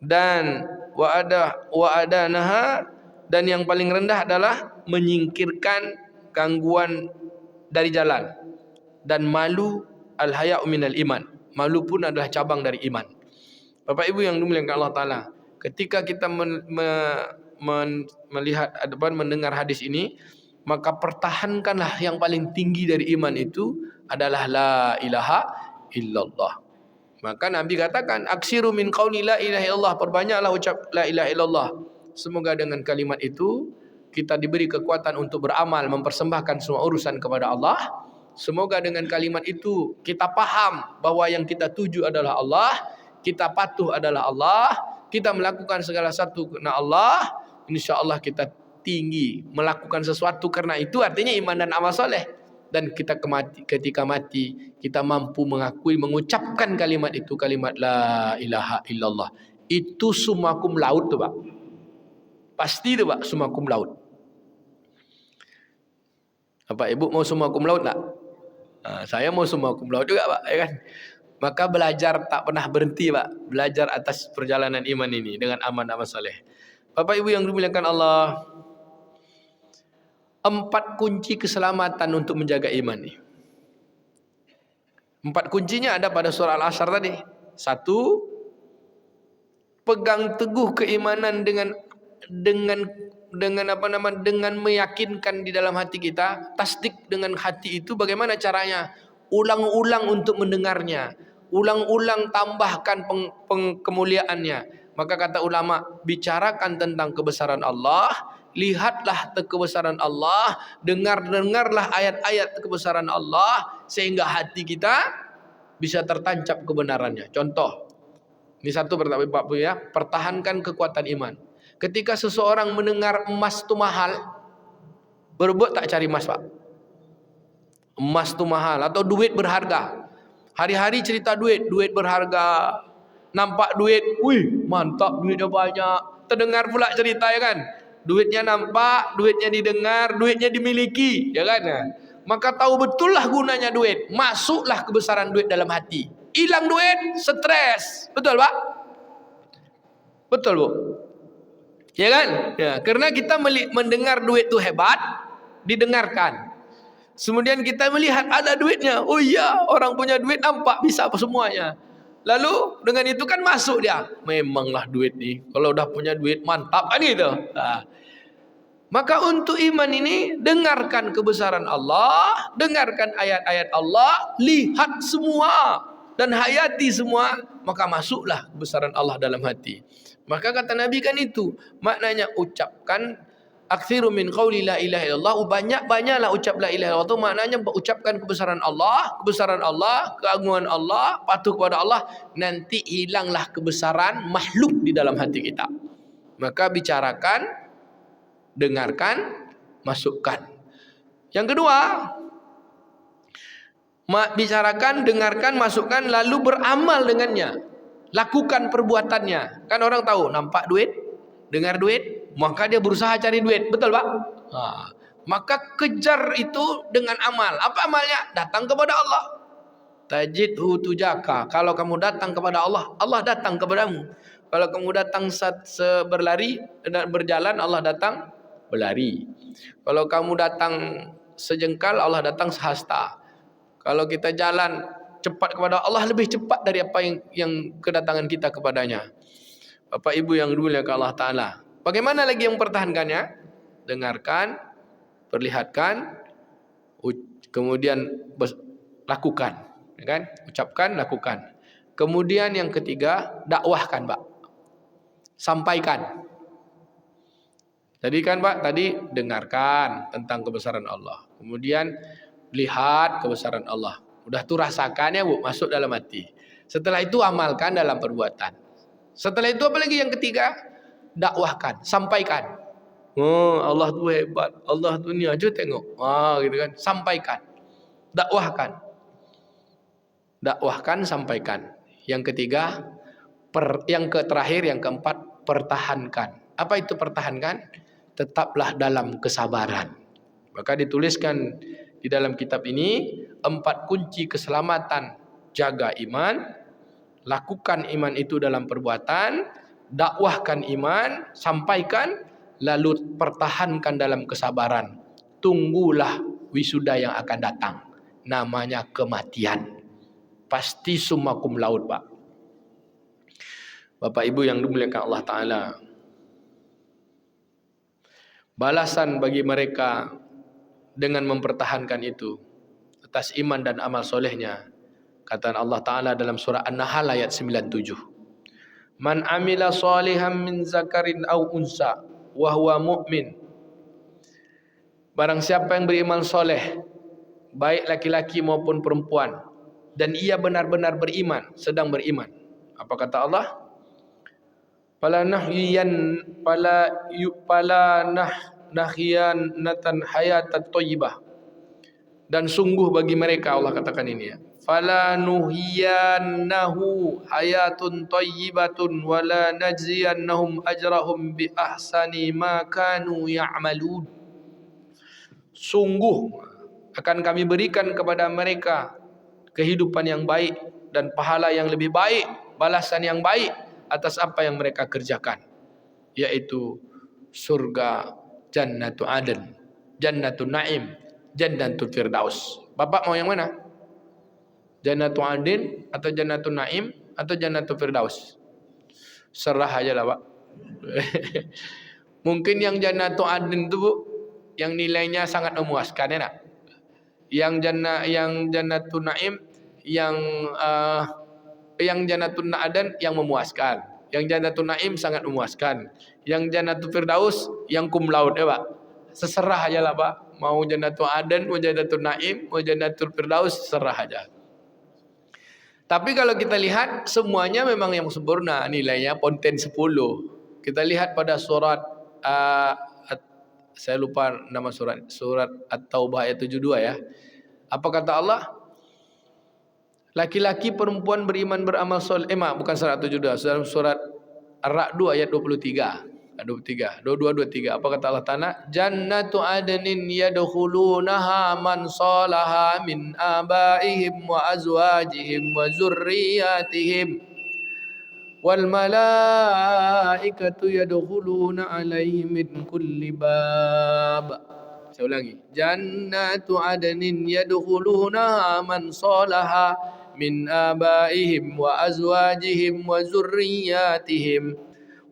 Dan wa adanaha, dan yang paling rendah adalah menyingkirkan gangguan dari jalan. Dan malu, al-haya'u minal iman. Malu pun adalah cabang dari iman. Bapak Ibu yang dimuliakan Allah Ta'ala, ketika kita melihat ataupun mendengar hadis ini, maka pertahankanlah yang paling tinggi dari iman itu adalah la ilaha illallah. Maka Nabi katakan, aksiru min qauli la ilaha illallah, perbanyaklah ucap la ilaha illallah. Semoga dengan kalimat itu kita diberi kekuatan untuk beramal, mempersembahkan semua urusan kepada Allah. Semoga dengan kalimat itu kita paham bahwa yang kita tuju adalah Allah, kita patuh adalah Allah, kita melakukan segala satu karena Allah. InsyaAllah kita tinggi melakukan sesuatu karena itu, artinya iman dan amal soleh. Dan kita ketika mati kita mampu mengakui, mengucapkan kalimat itu, kalimat la ilaha illallah. Itu summa cum laude tu Pak. Pasti tu Pak, summa cum laude. Bapak Ibu mau summa cum laude tak? Saya mau summa cum laude juga Pak, ya kan? Maka belajar tak pernah berhenti Pak. Belajar atas perjalanan iman ini dengan amal soleh. Bapak Ibu yang dimuliakan Allah, 4 kunci keselamatan untuk menjaga iman ini. 4 kuncinya ada pada surah Al-Asr tadi. 1, pegang teguh keimanan dengan meyakinkan di dalam hati kita. Tasdik dengan hati itu bagaimana caranya? Ulang-ulang untuk mendengarnya. Ulang-ulang tambahkan kemuliaannya. Maka kata ulama, bicarakan tentang kebesaran Allah, lihatlah kebesaran Allah, dengarlah ayat-ayat kebesaran Allah, sehingga hati kita bisa tertancap kebenarannya. Contoh, ini satu pertama ya, pertahankan kekuatan iman. Ketika seseorang mendengar emas itu mahal, berbuat tak cari emas Pak. Emas itu mahal atau duit berharga. Hari-hari cerita duit berharga. Nampak duit, wih mantap duitnya banyak. Terdengar pula cerita ya kan. Duitnya nampak, duitnya didengar, duitnya dimiliki, ya kan? Maka tahu betul lah gunanya duit. Masuklah kebesaran duit dalam hati. Hilang duit, stres. Betul Pak? Betul Bu? Ya kan? Ya, karena kita mendengar duit itu hebat, didengarkan. Kemudian kita melihat ada duitnya. Oh iya, orang punya duit nampak bisa apa semuanya. Lalu dengan itu kan masuk dia. Memanglah duit nih. Kalau udah punya duit mantap kan gitu. Maka untuk iman ini, dengarkan kebesaran Allah, dengarkan ayat-ayat Allah, lihat semua dan hayati semua, maka masuklah kebesaran Allah dalam hati. Maka kata Nabi kan itu, maknanya ucapkan aksiru min qauli la ilaha illallah, banyak-banyaklah ucap la ilaha illallah itu maknanya ucapkan kebesaran Allah, keagungan Allah, patuh kepada Allah, nanti hilanglah kebesaran makhluk di dalam hati kita. Maka bicarakan, dengarkan, masukkan. Yang kedua, bicarakan, dengarkan, masukkan, lalu beramal dengannya. Lakukan perbuatannya. Kan orang tahu, nampak duit, dengar duit, maka dia berusaha cari duit. Betul Pak? Maka kejar itu dengan amal. Apa amalnya? Datang kepada Allah. Tajidhu tujaka. Kalau kamu datang kepada Allah, Allah datang kepadamu. Kalau kamu datang berlari dan berjalan, Allah datang berlari. Kalau kamu datang sejengkal, Allah datang sehasta. Kalau kita jalan cepat kepada Allah, lebih cepat dari apa yang kedatangan kita kepadanya. Bapak Ibu yang dimuliakan Allah Ta'ala, bagaimana lagi yang mempertahankannya? Dengarkan, perlihatkan, kemudian lakukan, ya kan? Ucapkan, lakukan. Kemudian yang ketiga, dakwahkan Pak. Sampaikan. Tadi kan Pak, tadi dengarkan tentang kebesaran Allah. Kemudian lihat kebesaran Allah. Udah tuh rasakan ya Bu, masuk dalam hati. Setelah itu amalkan dalam perbuatan. Setelah itu apa lagi yang ketiga? Dakwahkan, sampaikan. Oh, Allah tuh hebat. Allah tuh ni aja tengok. Gitu kan. Sampaikan. Dakwahkan. Dakwahkan, sampaikan. Yang ketiga, Yang terakhir, yang keempat, pertahankan. Apa itu pertahankan? Tetaplah dalam kesabaran. Maka dituliskan di dalam kitab ini 4 kunci keselamatan. Jaga iman, lakukan iman itu dalam perbuatan, dakwahkan iman, sampaikan, lalu pertahankan dalam kesabaran. Tunggulah wisuda yang akan datang. Namanya kematian. Pasti summa cum laude, Pak. Bapak Ibu yang dimuliakan Allah Ta'ala, balasan bagi mereka dengan mempertahankan itu atas iman dan amal solehnya, kata Allah Ta'ala dalam surah An-Nahl ayat 97, Man amila salihan min zakarin aw unsa wa huwa mu'min. Barang siapa yang beriman soleh, baik laki-laki maupun perempuan, dan ia benar-benar beriman, sedang beriman. Apa kata Allah? Fala nahyanatan hayatat thayyibah. Dan sungguh bagi mereka, Allah katakan ini ya, fala nuhyiyannahu hayatun thayyibatun wala najziyannahum ajrahum bi ahsani ma kanu ya'malun. Sungguh akan kami berikan kepada mereka kehidupan yang baik dan pahala yang lebih baik, balasan yang baik atas apa yang mereka kerjakan, yaitu surga Jannatu Aden, Jannatu Naim, Jannatul Firdaus. Bapak mau yang mana? Jannatu Aden atau Jannatu Naim atau Jannatul Firdaus? Serah aja lah, Pak. Mungkin yang Jannatu Aden itu, Bu, yang nilainya sangat memuaskan, ya nak? Yang Jannatul Naim, yang Jannatul Aden yang memuaskan. Yang Jannatul Naim sangat memuaskan. Yang Jannatul Firdaus yang cum laude, ya Pak. Seserah aja lah, Pak. Mau Jannatul Aden, mau Jannatul Naim, mau Jannatul Firdaus, serah aja. Tapi kalau kita lihat semuanya memang yang sempurna, nilainya ponten 10. Kita lihat pada surat saya lupa nama surat At-Taubah ayat 72 ya. Apa kata Allah? Laki-laki perempuan beriman beramal soleh. Bukan surat 72, surat Ar-Ra'd ayat 23. 22-23. Apa kata Allah Ta'ala? Jannatu adnin yadkhulunaha man salaha min abaihim wa azwajihim wa zurriyatihim wal malaikatu yadkhuluna alaihim min kulli bab. Saya ulangi. Jannatu adnin yadkhulunaha man salaha min abaihim wa azwajihim wa zurriyatihim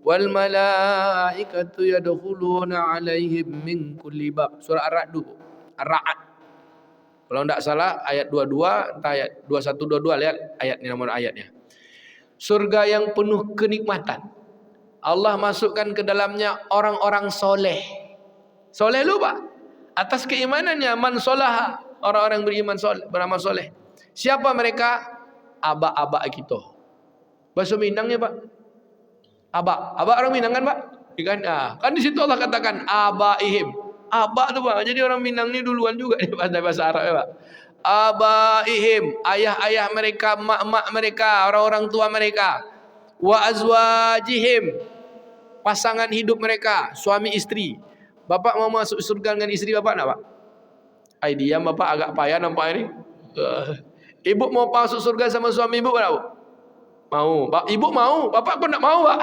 wal malaikatu yadkhuluna alaihim min kulli bab. Surah Ar-Ra'd. Ar-Ra'd. Kalau tidak salah ayat 22 entah ayat 21 22, lihat ayat ini, nomor ayatnya. Surga yang penuh kenikmatan. Allah masukkan ke dalamnya orang-orang soleh. Soleh lupa atas keimanannya, man solaha, orang-orang beriman soleh, beramal soleh. Siapa mereka? Aba-aba kita. Bahasa Minangnya, Pak. Aba orang Minang kan, Pak? Kan di situ Allah katakan abaihim. Aba tu, Pak. Jadi orang Minang ni duluan juga di bahasa Arab, ya, Pak. Abaihim, ayah-ayah mereka, mak-mak mereka, orang-orang tua mereka. Wa azwajihim, pasangan hidup mereka, suami istri. Bapak mau masuk surga dengan istri bapak nak, Pak? Diam, Bapak agak payah nampak ini. Ibu mau masuk surga sama suami ibu tak? Mau. Ibu mau, bapak pun nak mau, Pak.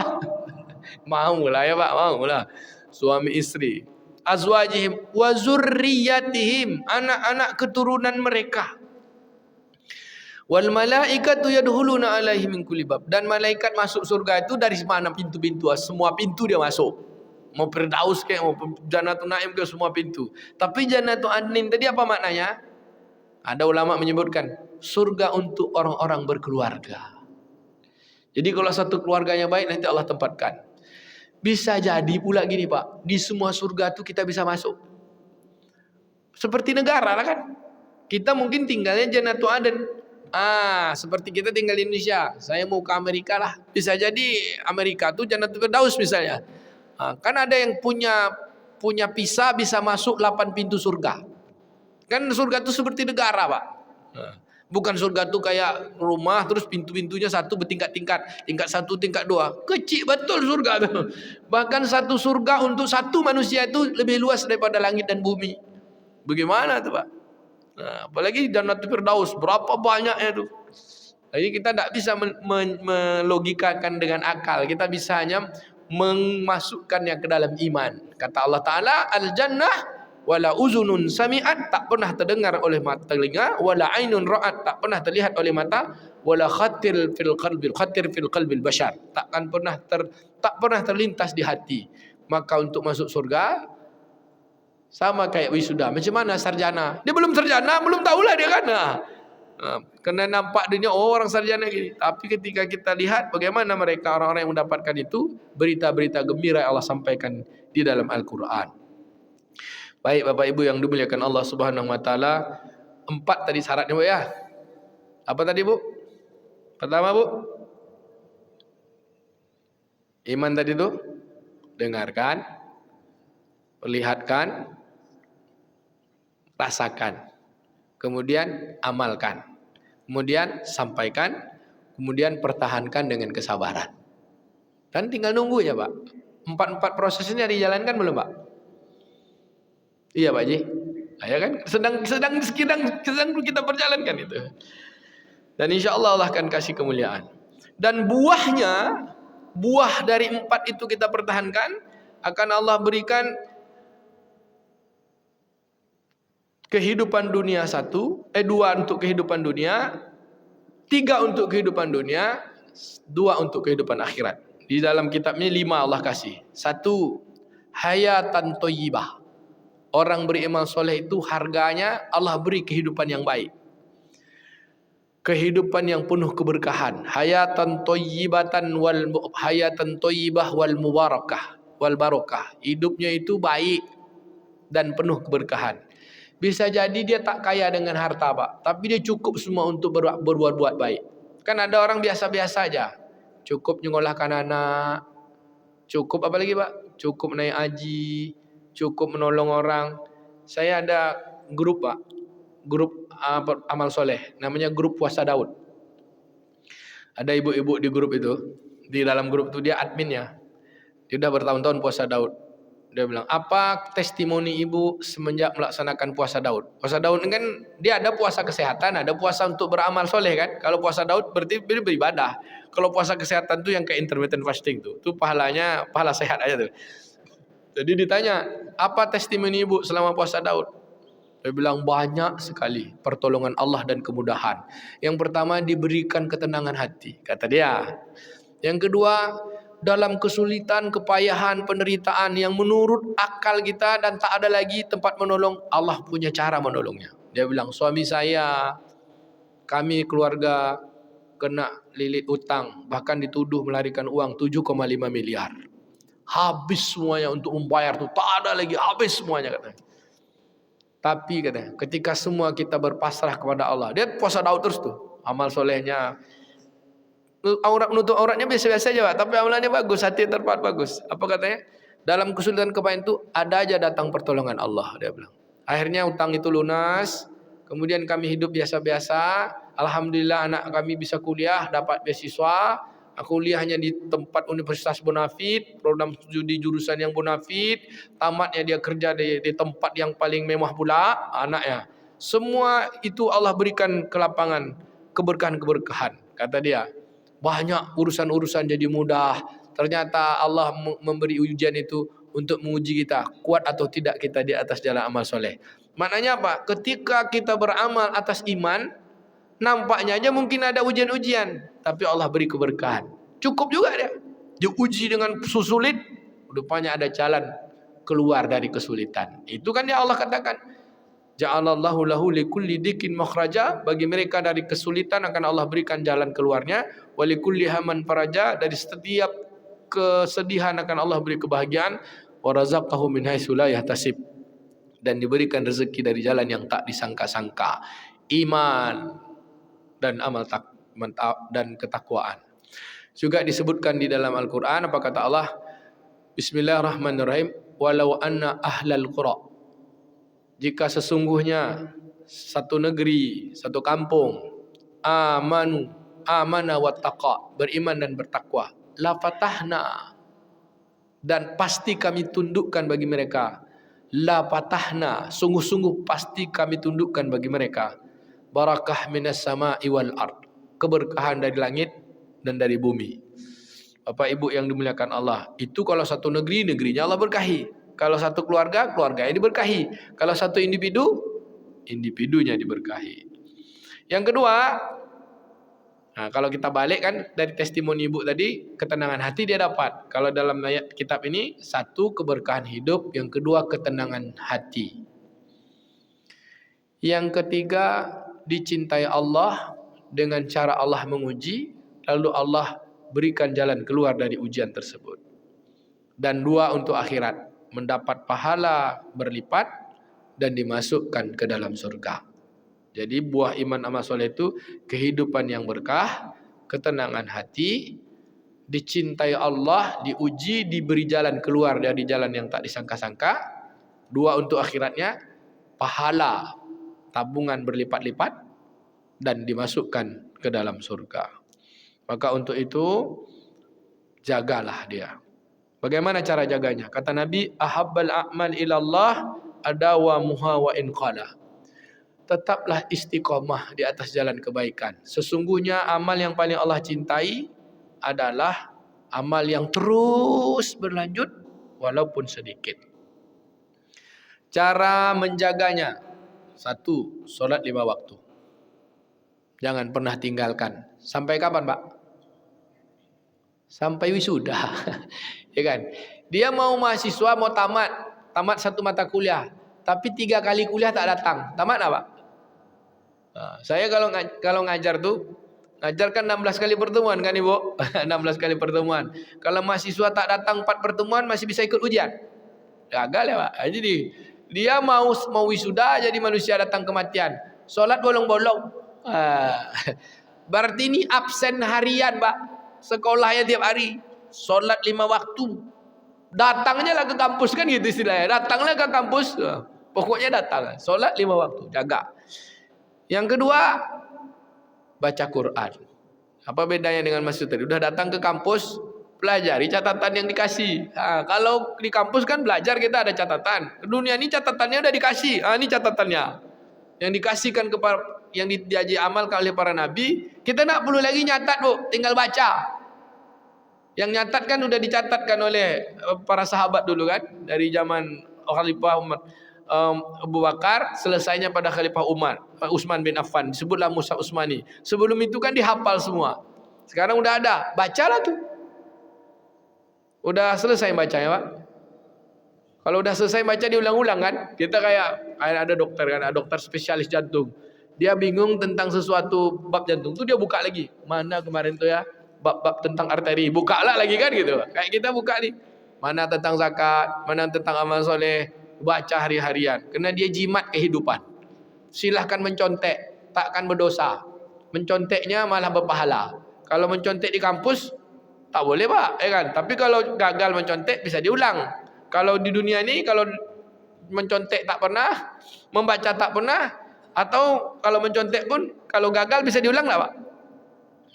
Mau lah ya, Pak, mau lah. Suami istri. Azwajihim wa zurriyatihim, anak-anak keturunan mereka. Wal malaikatu yadkhuluna alaihim min kulli bab, dan malaikat masuk surga itu dari mana pintu-pintu, semua pintu dia masuk. Mau Firdaus ke, mau Jannatul Naim ke, semua pintu. Tapi Jannatul Adnin tadi apa maknanya? Ada ulama menyebutkan surga untuk orang-orang berkeluarga. Jadi kalau satu keluarganya baik, nanti Allah tempatkan. Bisa jadi pula gini, Pak, di semua surga itu kita bisa masuk. Seperti negara lah kan. Kita mungkin tinggalnya Jannatul Aden. Seperti kita tinggal di Indonesia. Saya mau ke Amerika lah. Bisa jadi Amerika tuh Jannatul Firdaus misalnya. Kan ada yang punya visa bisa masuk 8 pintu surga. Kan surga itu seperti negara, Pak. Bukan surga tu kayak rumah terus pintu-pintunya satu bertingkat-tingkat. Tingkat satu, tingkat dua. Kecil betul surga tu. Bahkan satu surga untuk satu manusia itu lebih luas daripada langit dan bumi. Bagaimana tu Pak? Nah, apalagi Jannatul Firdaus. Berapa banyaknya tu. Jadi kita tidak bisa melogikakan dengan akal. Kita bisa hanya memasukkannya ke dalam iman. Kata Allah Ta'ala, Al-Jannah wala uzunun sami'at, tak pernah terdengar oleh mata telinga, wala ainun ra'at, tak pernah terlihat oleh mata, wala khatir fil qalbil bashar, tak pernah terlintas di hati. Maka untuk masuk surga sama kayak wisuda. Macam mana sarjana? Dia belum sarjana, belum tahulah dia kan. Kena nampak dunia, oh orang sarjana gini. Tapi ketika kita lihat bagaimana mereka orang-orang yang mendapatkan itu, berita-berita gembira yang Allah sampaikan di dalam Al-Quran. Baik Bapak Ibu yang dimuliakan Allah Subhanahu wa taala, 4 tadi syaratnya Bu ya. Apa tadi Bu? Pertama Bu, iman tadi tu dengarkan, perlihatkan, rasakan. Kemudian amalkan. Kemudian sampaikan, kemudian pertahankan dengan kesabaran. Dan tinggal nunggu ya Pak. 4 prosesnya dijalankan belum Pak? Iya Pak Ji. Ya kan? Sedang kita perjalankan itu. Dan insya Allah Allah akan kasih kemuliaan. Dan buah dari 4 itu kita pertahankan, akan Allah berikan kehidupan dunia 2 untuk kehidupan dunia, 3 untuk kehidupan dunia, 2 untuk kehidupan akhirat. Di dalam kitab ini 5 Allah kasih. 1, hayatan thayyibah. Orang beramal soleh itu harganya Allah beri kehidupan yang baik. Kehidupan yang penuh keberkahan. Hayatan thayyibah wal mubarakah wal barakah. Hidupnya itu baik dan penuh keberkahan. Bisa jadi dia tak kaya dengan harta Pak, tapi dia cukup semua untuk berbuat baik. Kan ada orang biasa-biasa aja. Cukup nyengolahkan anak, cukup apa lagi Pak? Cukup naik haji, cukup menolong orang. Saya ada grup Pak, grup amal soleh, namanya grup puasa Daud. Ada ibu-ibu di grup itu, di dalam grup itu dia adminnya. Dia sudah bertahun-tahun puasa Daud. Dia bilang, apa testimoni ibu semenjak melaksanakan puasa Daud? Puasa Daud kan dia ada puasa kesehatan, ada puasa untuk beramal soleh kan. Kalau puasa Daud berarti beribadah. Kalau puasa kesehatan tuh yang kayak intermittent fasting tuh pahalanya pahala sehat aja tuh. Jadi ditanya, apa testimoni ibu selama puasa Daud? Dia bilang banyak sekali pertolongan Allah dan kemudahan. Yang pertama diberikan ketenangan hati, kata dia. Yang kedua, dalam kesulitan, kepayahan, penderitaan yang menurut akal kita dan tak ada lagi tempat menolong, Allah punya cara menolongnya. Dia bilang, suami saya, kami keluarga kena lilit utang, bahkan dituduh melarikan uang 7,5 miliar. Habis semuanya untuk membayar tuh, tak ada lagi, habis semuanya katanya. Tapi katanya, ketika semua kita berpasrah kepada Allah, dia puasa Daud terus tuh, amal solehnya, nutup auratnya biasa-biasa aja Pak, tapi amalannya bagus, hati terpaut bagus. Apa katanya? Dalam kesulitan kepahitan itu ada aja datang pertolongan Allah, dia bilang. Akhirnya utang itu lunas, kemudian kami hidup biasa-biasa. Alhamdulillah anak kami bisa kuliah, dapat beasiswa. Kuliahnya di tempat Universitas Bonafit, program studi jurusan yang Bonafit. Tamatnya dia kerja di tempat yang paling mewah pula anaknya. Semua itu Allah berikan kelapangan, keberkahan-keberkahan. Kata dia, banyak urusan-urusan jadi mudah. Ternyata Allah memberi ujian itu untuk menguji kita, kuat atau tidak kita di atas jalan amal soleh. Maknanya apa? Ketika kita beramal atas iman, nampaknya aja mungkin ada ujian-ujian, tapi Allah beri keberkahan. Cukup juga dia. Diuji dengan sulit, rupanya ada jalan keluar dari kesulitan. Itu kan ya Allah katakan, ja'alallahu lahu likulli dikin makhraja, bagi mereka dari kesulitan akan Allah berikan jalan keluarnya, wa likulli haman faraja, dari setiap kesedihan akan Allah beri kebahagiaan, wa razaqahu min haitsu la yahtasib, dan diberikan rezeki dari jalan yang tak disangka-sangka. Iman dan amal dan ketakwaan. Juga disebutkan di dalam Al-Qur'an, apa kata Allah? Bismillahirrahmanirrahim, walau anna ahlal qura, jika sesungguhnya satu negeri, satu kampung, amana wattaqa, beriman dan bertakwa. La fatahna, dan pasti kami tundukkan bagi mereka. La fatahna, sungguh-sungguh pasti kami tundukkan bagi mereka. Barakah minas sama'i wal ard, keberkahan dari langit dan dari bumi. Bapak Ibu yang dimuliakan Allah, itu kalau satu negeri, negerinya Allah berkahi. Kalau satu keluarga, keluarganya diberkahi. Kalau satu individu, individunya diberkahi. Yang kedua, nah kalau kita balik kan dari testimoni ibu tadi, ketenangan hati dia dapat. Kalau dalam ayat kitab ini, satu keberkahan hidup, yang kedua ketenangan hati. Yang ketiga, dicintai Allah dengan cara Allah menguji, lalu Allah berikan jalan keluar dari ujian tersebut. Dan dua, untuk akhirat, mendapat pahala berlipat dan dimasukkan ke dalam surga. Jadi buah iman amal soleh itu kehidupan yang berkah, ketenangan hati, dicintai Allah, diuji, diberi jalan keluar dari jalan yang tak disangka-sangka. Dua, untuk akhiratnya, pahala tabungan berlipat-lipat dan dimasukkan ke dalam surga. Maka untuk itu jagalah dia. Bagaimana cara jaganya? Kata Nabi, ahabbal a'mal ilallah adawamuha wa in qala. Tetaplah istiqamah di atas jalan kebaikan. Sesungguhnya amal yang paling Allah cintai adalah amal yang terus berlanjut walaupun sedikit. Cara menjaganya, satu, solat 5 waktu. Jangan pernah tinggalkan. Sampai kapan, Pak? Sampai wisuda. Ya kan? Dia mau mahasiswa, mau tamat satu mata kuliah, tapi 3 kali kuliah tak datang. Tamat apa? Nah, saya kalau ngajar tuh, ngajar kan 16 kali pertemuan kan Ibu? 16 kali pertemuan. Kalau mahasiswa tak datang 4 pertemuan masih bisa ikut ujian. Gagal ya, Pak. Jadi dia mau wisuda jadi manusia datang kematian. Solat bolong-bolong. Berarti ini absen harian, Pak. Sekolahnya tiap hari, solat 5 waktu. Datangnya lah ke kampus kan gitu istilahnya. Datanglah ke kampus, pokoknya datang. Solat 5 waktu, jaga. Yang kedua, baca Quran. Apa bedanya dengan maksud tadi? Udah datang ke kampus, pelajari catatan yang dikasih. Kalau di kampus kan belajar kita ada catatan. Ke dunia ini catatannya udah dikasih. Ini catatannya. Yang dikasihkan kepada, yang diaji amal oleh para nabi, kita tak perlu lagi nyatat, Bu, tinggal baca. Yang nyatat kan udah dicatatkan oleh para sahabat dulu kan, dari zaman Khalifah Abu Bakar, selesainya pada Khalifah Utsman bin Affan, disebutlah Mushaf Utsmani. Sebelum itu kan dihafal semua. Sekarang udah ada, bacalah tuh. Udah selesai bacanya, Pak. Kalau udah selesai baca diulang-ulang kan. Kita kayak ada dokter kan, ada dokter spesialis jantung. Dia bingung tentang sesuatu bab jantung tuh dia buka lagi. Mana kemarin tuh ya bab-bab tentang arteri, bukalah lagi kan gitu. Kayak kita buka nih. Mana tentang zakat, mana tentang amal soleh, baca hari-harian. Karena dia jimat kehidupan. Silahkan mencontek, takkan berdosa. Menconteknya malah berpahala. Kalau mencontek di kampus tak boleh, Pak, ya kan? Tapi kalau gagal mencontek bisa diulang. Kalau di dunia ini kalau mencontek tak pernah, membaca tak pernah, atau kalau mencontek pun kalau gagal bisa diulang tak, Pak?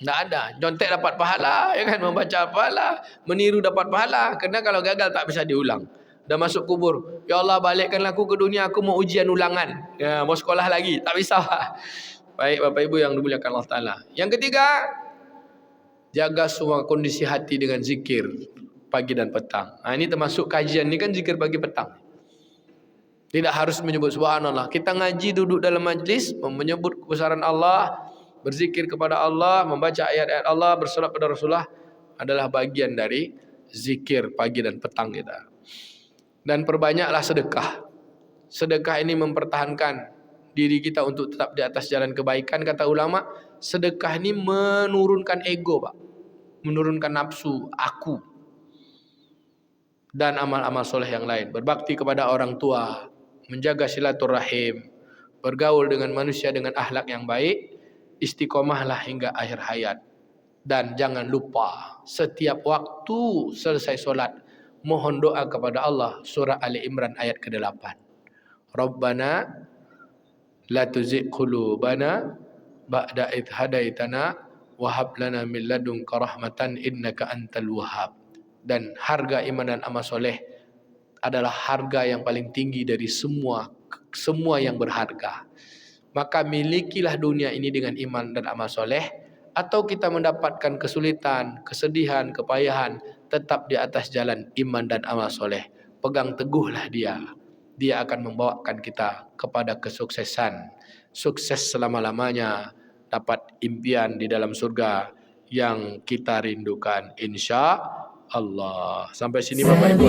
Tak ada. Contek dapat pahala, ya kan? Membaca pahala, meniru dapat pahala. Karena kalau gagal tak bisa diulang. Dah masuk kubur, ya Allah balikkanlah aku ke dunia, aku mau ujian ulangan. Ya, mau sekolah lagi, tak bisa, Pak. Baik Bapak Ibu yang dimuliakan Allah Taala. Yang ketiga, jaga semua kondisi hati dengan zikir pagi dan petang. Ini termasuk kajian ni kan zikir pagi petang. Tidak harus menyebut subhanallah. Kita ngaji duduk dalam majlis, menyebut kebesaran Allah, berzikir kepada Allah, membaca ayat-ayat Allah, bersolat kepada Rasulullah adalah bagian dari zikir pagi dan petang kita. Dan perbanyaklah sedekah. Sedekah ini mempertahankan diri kita untuk tetap di atas jalan kebaikan. Kata ulama, sedekah ini menurunkan ego, Pak. Menurunkan nafsu, aku. Dan amal-amal soleh yang lain. Berbakti kepada orang tua, menjaga silaturahim, bergaul dengan manusia dengan akhlak yang baik, istiqomahlah hingga akhir hayat. Dan jangan lupa setiap waktu selesai solat, mohon doa kepada Allah. Surah Ali Imran ayat ke-8. Rabbana la tuzigh qulubana ba'da id hadaitana wa hab lana min ladunka rahmatan innaka antal wahhab. Dan harga iman dan amal soleh adalah harga yang paling tinggi dari semua yang berharga. Maka milikilah dunia ini dengan iman dan amal soleh, atau kita mendapatkan kesulitan, kesedihan, kepayahan, tetap di atas jalan iman dan amal soleh. Pegang teguhlah dia. Dia akan membawakan kita kepada kesuksesan. Sukses selama-lamanya, dapat impian di dalam surga yang kita rindukan, insya Allah. Sampai sini Bapak Ibu.